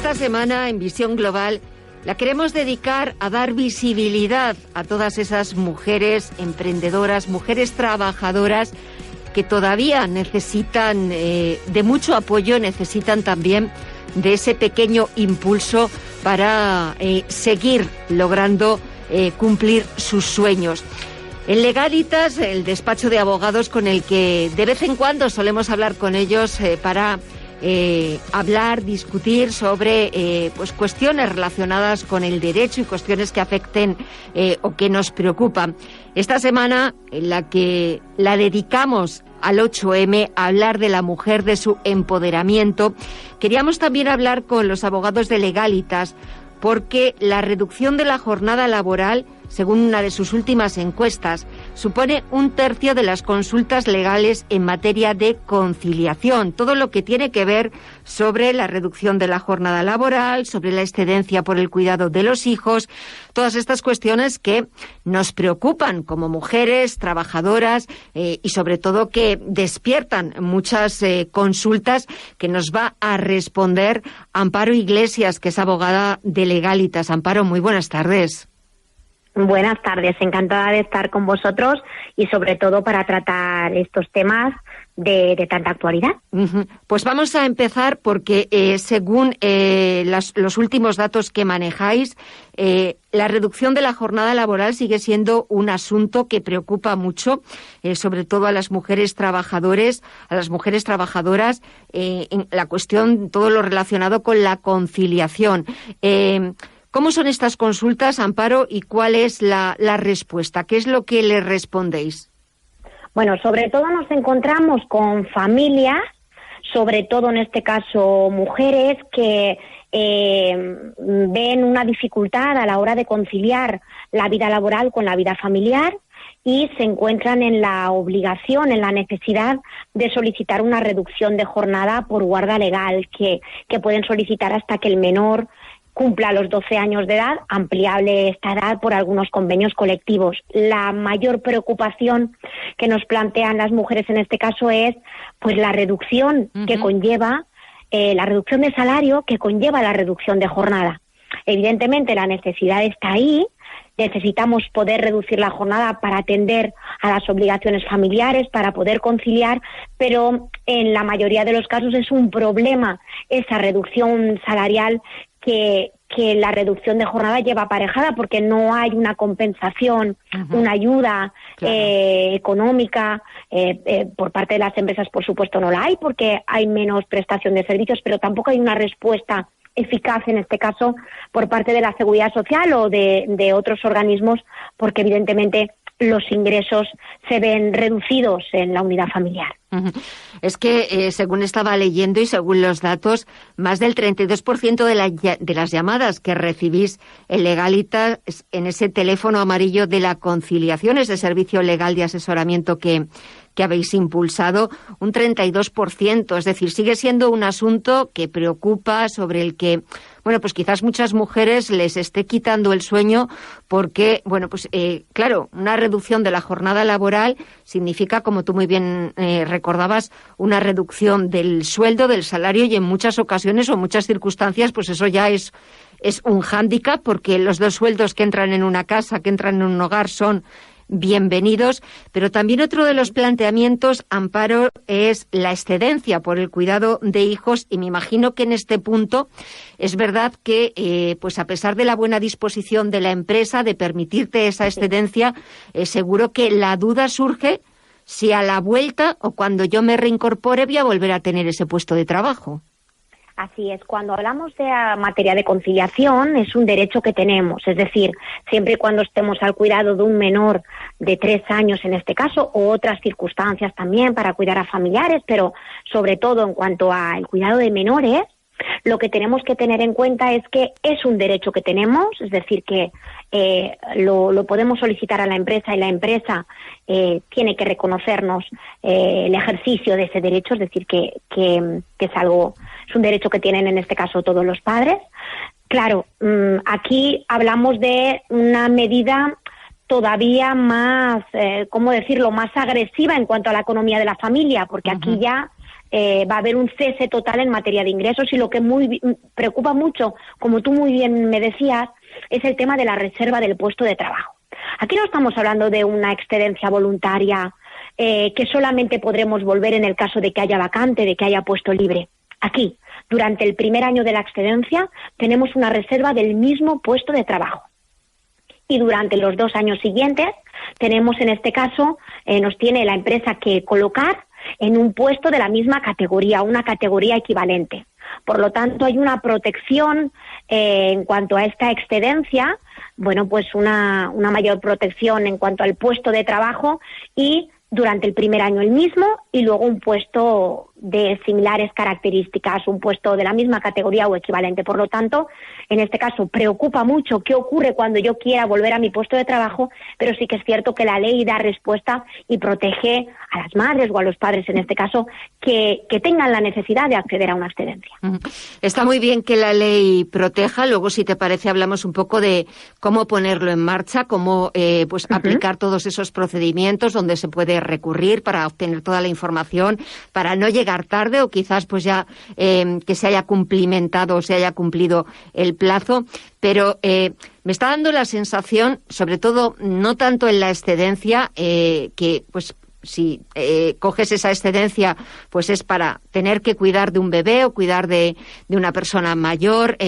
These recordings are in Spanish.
Esta semana en Visión Global la queremos dedicar a dar visibilidad a todas esas mujeres emprendedoras, mujeres trabajadoras que todavía necesitan de mucho apoyo, necesitan también de ese pequeño impulso para seguir logrando cumplir sus sueños. En Legalitas, el despacho de abogados con el que de vez en cuando solemos hablar con ellos para hablar, discutir sobre pues cuestiones relacionadas con el derecho y cuestiones que afecten o que nos preocupan. Esta semana, en la que la dedicamos al 8M, a hablar de la mujer, de su empoderamiento, queríamos también hablar con los abogados de Legalitas, porque la reducción de la jornada laboral, según una de sus últimas encuestas, supone 1/3 de las consultas legales en materia de conciliación. Todo lo que tiene que ver sobre la reducción de la jornada laboral, sobre la excedencia por el cuidado de los hijos, todas estas cuestiones que nos preocupan como mujeres trabajadoras y sobre todo que despiertan muchas consultas, que nos va a responder Amparo Iglesias, que es abogada de Legalitas. Amparo, muy buenas tardes. Buenas tardes, encantada de estar con vosotros y sobre todo para tratar estos temas de tanta actualidad. Pues vamos a empezar porque según los últimos datos que manejáis, la reducción de la jornada laboral sigue siendo un asunto que preocupa mucho, sobre todo a las mujeres trabajadoras, en la cuestión, todo lo relacionado con la conciliación. ¿Cómo son estas consultas, Amparo, y cuál es la respuesta? ¿Qué es lo que le respondéis? Bueno, sobre todo nos encontramos con familias, sobre todo en este caso mujeres, que ven una dificultad a la hora de conciliar la vida laboral con la vida familiar y se encuentran en la obligación, en la necesidad de solicitar una reducción de jornada por guarda legal, que pueden solicitar hasta que el menor cumpla los 12 años de edad, ampliable esta edad por algunos convenios colectivos. La mayor preocupación que nos plantean las mujeres en este caso es pues la reducción que conlleva, la reducción de salario que conlleva la reducción de jornada. Evidentemente la necesidad está ahí, necesitamos poder reducir la jornada para atender a las obligaciones familiares, para poder conciliar, pero en la mayoría de los casos es un problema esa reducción salarial que la reducción de jornada lleva aparejada, porque no hay una compensación, una ayuda económica por parte de las empresas, por supuesto no la hay, porque hay menos prestación de servicios, pero tampoco hay una respuesta eficaz en este caso por parte de la Seguridad Social o de otros organismos, porque evidentemente los ingresos se ven reducidos en la unidad familiar. Es que, según estaba leyendo y según los datos, más del 32% de las llamadas que recibís en Legalitas, en ese teléfono amarillo de la conciliación, ese servicio legal de asesoramiento que habéis impulsado, un 32%. Es decir, sigue siendo un asunto que preocupa, sobre el que, bueno, pues quizás muchas mujeres les esté quitando el sueño porque, bueno, pues claro, una reducción de la jornada laboral significa, como tú muy bien recordabas, una reducción del sueldo, del salario, y en muchas ocasiones o muchas circunstancias, pues eso ya es un hándicap, porque los dos sueldos que entran en una casa, que entran en un hogar, son bienvenidos. Pero también otro de los planteamientos, Amparo, es la excedencia por el cuidado de hijos, y me imagino que en este punto es verdad que pues a pesar de la buena disposición de la empresa de permitirte esa excedencia, seguro que la duda surge si a la vuelta o cuando yo me reincorpore voy a volver a tener ese puesto de trabajo. Así es, cuando hablamos de materia de conciliación es un derecho que tenemos, es decir, siempre y cuando estemos al cuidado de un menor de 3 años en este caso, o otras circunstancias también para cuidar a familiares, pero sobre todo en cuanto al cuidado de menores, lo que tenemos que tener en cuenta es que es un derecho que tenemos, es decir, que lo podemos solicitar a la empresa y la empresa tiene que reconocernos el ejercicio de ese derecho, es decir, que es un derecho que tienen en este caso todos los padres. Claro, aquí hablamos de una medida todavía más, ¿cómo decirlo?, más agresiva en cuanto a la economía de la familia, porque aquí ya va a haber un cese total en materia de ingresos, y lo que preocupa mucho, como tú muy bien me decías, es el tema de la reserva del puesto de trabajo. Aquí no estamos hablando de una excedencia voluntaria que solamente podremos volver en el caso de que haya vacante, de que haya puesto libre. Aquí, durante el primer año de la excedencia, tenemos una reserva del mismo puesto de trabajo. Y durante los 2 años siguientes, tenemos en este caso, nos tiene la empresa que colocar en un puesto de la misma categoría, una categoría equivalente. Por lo tanto, hay una protección en cuanto a esta excedencia, bueno, pues una mayor protección en cuanto al puesto de trabajo, y durante el primer año el mismo, y luego un puesto de similares características, un puesto de la misma categoría o equivalente. Por lo tanto, en este caso, preocupa mucho qué ocurre cuando yo quiera volver a mi puesto de trabajo, pero sí que es cierto que la ley da respuesta y protege a las madres o a los padres, en este caso, que tengan la necesidad de acceder a una excedencia. Está muy bien que la ley proteja. Luego, si te parece, hablamos un poco de cómo ponerlo en marcha, cómo aplicar todos esos procedimientos donde se puede recurrir para obtener toda la información, para no llegar tarde o quizás pues ya que se haya cumplimentado o se haya cumplido el plazo. Pero me está dando la sensación, sobre todo no tanto en la excedencia, que pues si coges esa excedencia, pues es para tener que cuidar de un bebé o cuidar de una persona mayor,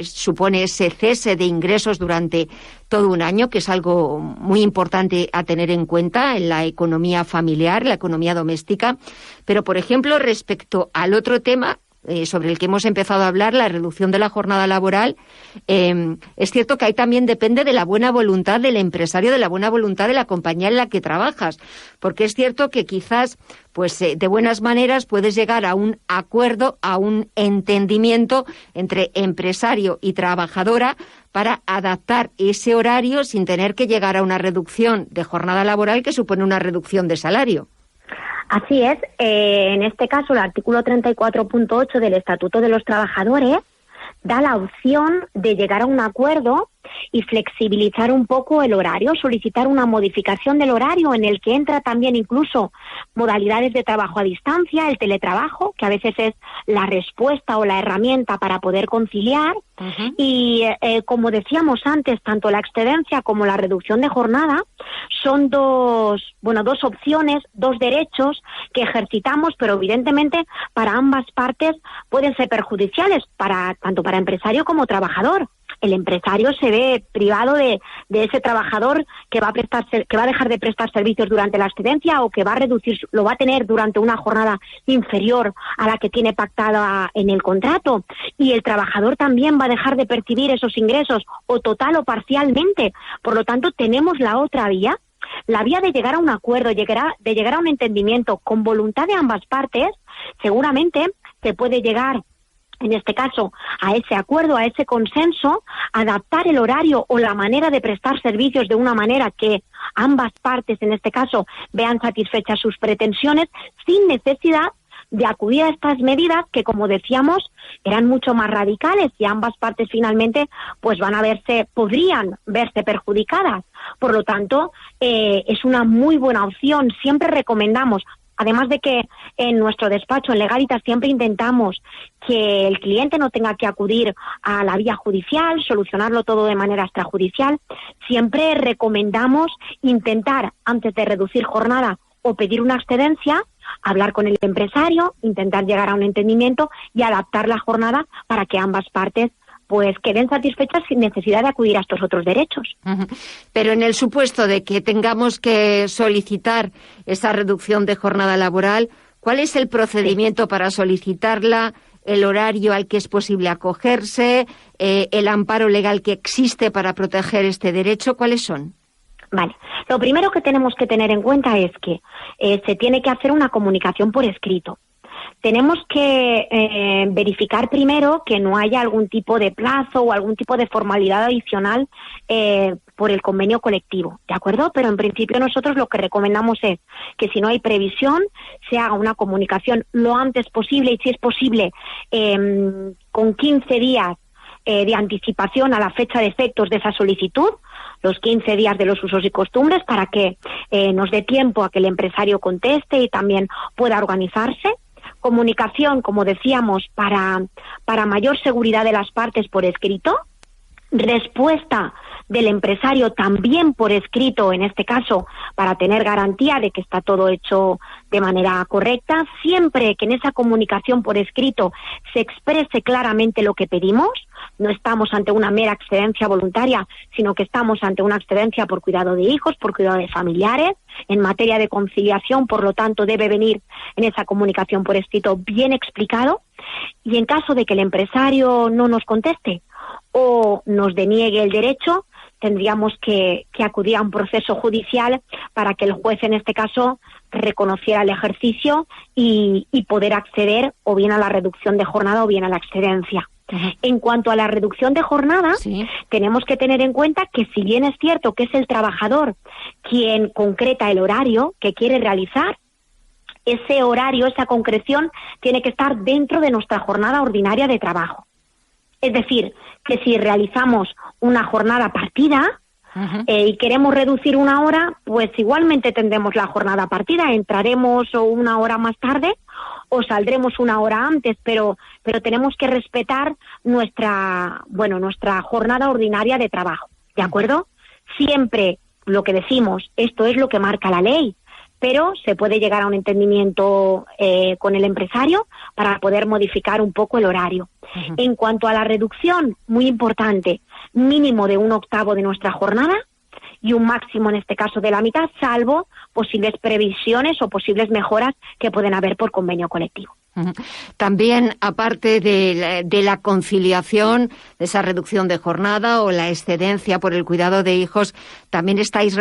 supone ese cese de ingresos durante todo un año, que es algo muy importante a tener en cuenta en la economía familiar, la economía doméstica. Pero, por ejemplo, respecto al otro tema sobre el que hemos empezado a hablar, la reducción de la jornada laboral, es cierto que ahí también depende de la buena voluntad del empresario, de la buena voluntad de la compañía en la que trabajas, porque es cierto que quizás pues de buenas maneras puedes llegar a un acuerdo, a un entendimiento entre empresario y trabajadora para adaptar ese horario sin tener que llegar a una reducción de jornada laboral que supone una reducción de salario. Así es. En este caso, el artículo 34.8 del Estatuto de los Trabajadores da la opción de llegar a un acuerdo y flexibilizar un poco el horario, solicitar una modificación del horario en el que entra también incluso modalidades de trabajo a distancia, el teletrabajo, que a veces es la respuesta o la herramienta para poder conciliar. Y como decíamos antes, tanto la excedencia como la reducción de jornada son dos opciones, dos derechos que ejercitamos, pero evidentemente para ambas partes pueden ser perjudiciales, tanto para empresario como trabajador. El empresario se ve privado de ese trabajador que va a dejar de prestar servicios durante la excedencia, o que lo va a tener durante una jornada inferior a la que tiene pactada en el contrato, y el trabajador también va a dejar de percibir esos ingresos, o total o parcialmente. Por lo tanto, tenemos la otra vía, la vía de llegar a un acuerdo, de llegar a un entendimiento con voluntad de ambas partes. Seguramente se puede llegar, en este caso, a ese acuerdo, a ese consenso, adaptar el horario o la manera de prestar servicios de una manera que ambas partes, en este caso, vean satisfechas sus pretensiones, sin necesidad de acudir a estas medidas que, como decíamos, eran mucho más radicales, y ambas partes finalmente pues podrían verse perjudicadas. Por lo tanto, es una muy buena opción. Siempre recomendamos, además de que en nuestro despacho, en Legalitas, siempre intentamos que el cliente no tenga que acudir a la vía judicial, solucionarlo todo de manera extrajudicial, siempre recomendamos intentar, antes de reducir jornada o pedir una excedencia, hablar con el empresario, intentar llegar a un entendimiento y adaptar la jornada para que ambas partes pues queden satisfechas sin necesidad de acudir a estos otros derechos. Pero en el supuesto de que tengamos que solicitar esa reducción de jornada laboral, ¿cuál es el procedimiento para solicitarla, el horario al que es posible acogerse, el amparo legal que existe para proteger este derecho? ¿Cuáles son? Vale. Lo primero que tenemos que tener en cuenta es que se tiene que hacer una comunicación por escrito. Tenemos que verificar primero que no haya algún tipo de plazo o algún tipo de formalidad adicional por el convenio colectivo, ¿de acuerdo? Pero en principio nosotros lo que recomendamos es que si no hay previsión, se haga una comunicación lo antes posible, y si es posible con 15 días de anticipación a la fecha de efectos de esa solicitud, los 15 días de los usos y costumbres, para que nos dé tiempo a que el empresario conteste y también pueda organizarse. Comunicación, como decíamos, para mayor seguridad de las partes por escrito. Respuesta del empresario también por escrito, en este caso, para tener garantía de que está todo hecho de manera correcta. Siempre que en esa comunicación por escrito se exprese claramente lo que pedimos, no estamos ante una mera excedencia voluntaria, sino que estamos ante una excedencia por cuidado de hijos, por cuidado de familiares. En materia de conciliación, por lo tanto, debe venir en esa comunicación por escrito bien explicado. Y en caso de que el empresario no nos conteste o nos deniegue el derecho, tendríamos que acudir a un proceso judicial para que el juez, en este caso, reconociera el ejercicio y poder acceder o bien a la reducción de jornada o bien a la excedencia. En cuanto a la reducción de jornada, tenemos que tener en cuenta que, si bien es cierto que es el trabajador quien concreta el horario que quiere realizar, ese horario, esa concreción, tiene que estar dentro de nuestra jornada ordinaria de trabajo. Es decir, que si realizamos una jornada partida y queremos reducir una hora, pues igualmente tendremos la jornada partida, entraremos una hora más tarde o saldremos una hora antes, pero tenemos que respetar nuestra jornada ordinaria de trabajo, ¿de acuerdo? Siempre lo que decimos, esto es lo que marca la ley, pero se puede llegar a un entendimiento con el empresario para poder modificar un poco el horario. En cuanto a la reducción, muy importante, mínimo de 1/8 de nuestra jornada y un máximo, en este caso, de la mitad, salvo posibles previsiones o posibles mejoras que pueden haber por convenio colectivo. También, aparte de la conciliación, de esa reducción de jornada o la excedencia por el cuidado de hijos, también seguís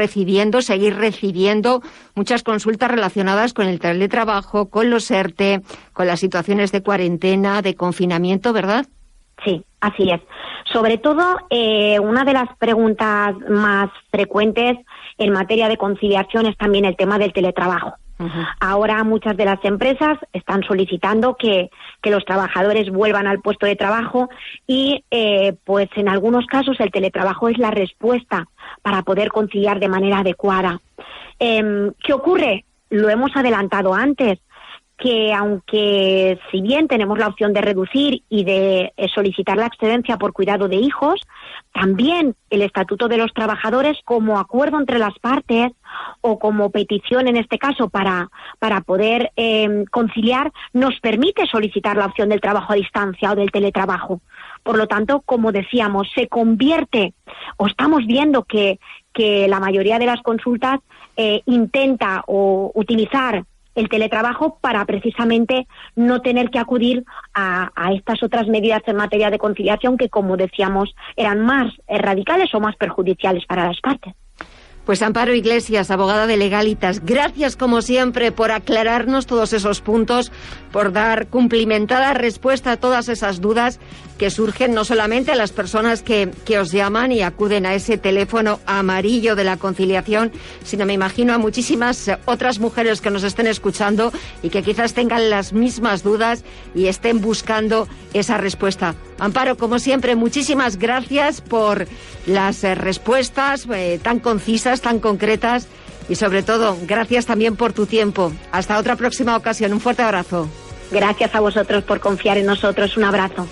recibiendo muchas consultas relacionadas con el teletrabajo, con los ERTE, con las situaciones de cuarentena, de confinamiento, ¿verdad? Sí, así es. Sobre todo, una de las preguntas más frecuentes en materia de conciliación es también el tema del teletrabajo. Ahora muchas de las empresas están solicitando que los trabajadores vuelvan al puesto de trabajo y pues en algunos casos el teletrabajo es la respuesta para poder conciliar de manera adecuada. ¿Qué ocurre? Lo hemos adelantado antes, que aunque si bien tenemos la opción de reducir y de solicitar la excedencia por cuidado de hijos, también el Estatuto de los Trabajadores, como acuerdo entre las partes o como petición, en este caso, para poder conciliar, nos permite solicitar la opción del trabajo a distancia o del teletrabajo. Por lo tanto, como decíamos, se convierte, o estamos viendo que la mayoría de las consultas intenta o utilizar el teletrabajo para precisamente no tener que acudir a estas otras medidas en materia de conciliación que, como decíamos, eran más radicales o más perjudiciales para las partes. Pues Amparo Iglesias, abogada de Legalitas, gracias como siempre por aclararnos todos esos puntos, por dar cumplimentada respuesta a todas esas dudas que surgen no solamente a las personas que os llaman y acuden a ese teléfono amarillo de la conciliación, sino me imagino a muchísimas otras mujeres que nos estén escuchando y que quizás tengan las mismas dudas y estén buscando esa respuesta. Amparo, como siempre, muchísimas gracias por las respuestas tan concisas, tan concretas y sobre todo, gracias también por tu tiempo. Hasta otra próxima ocasión. Un fuerte abrazo. Gracias a vosotros por confiar en nosotros. Un abrazo.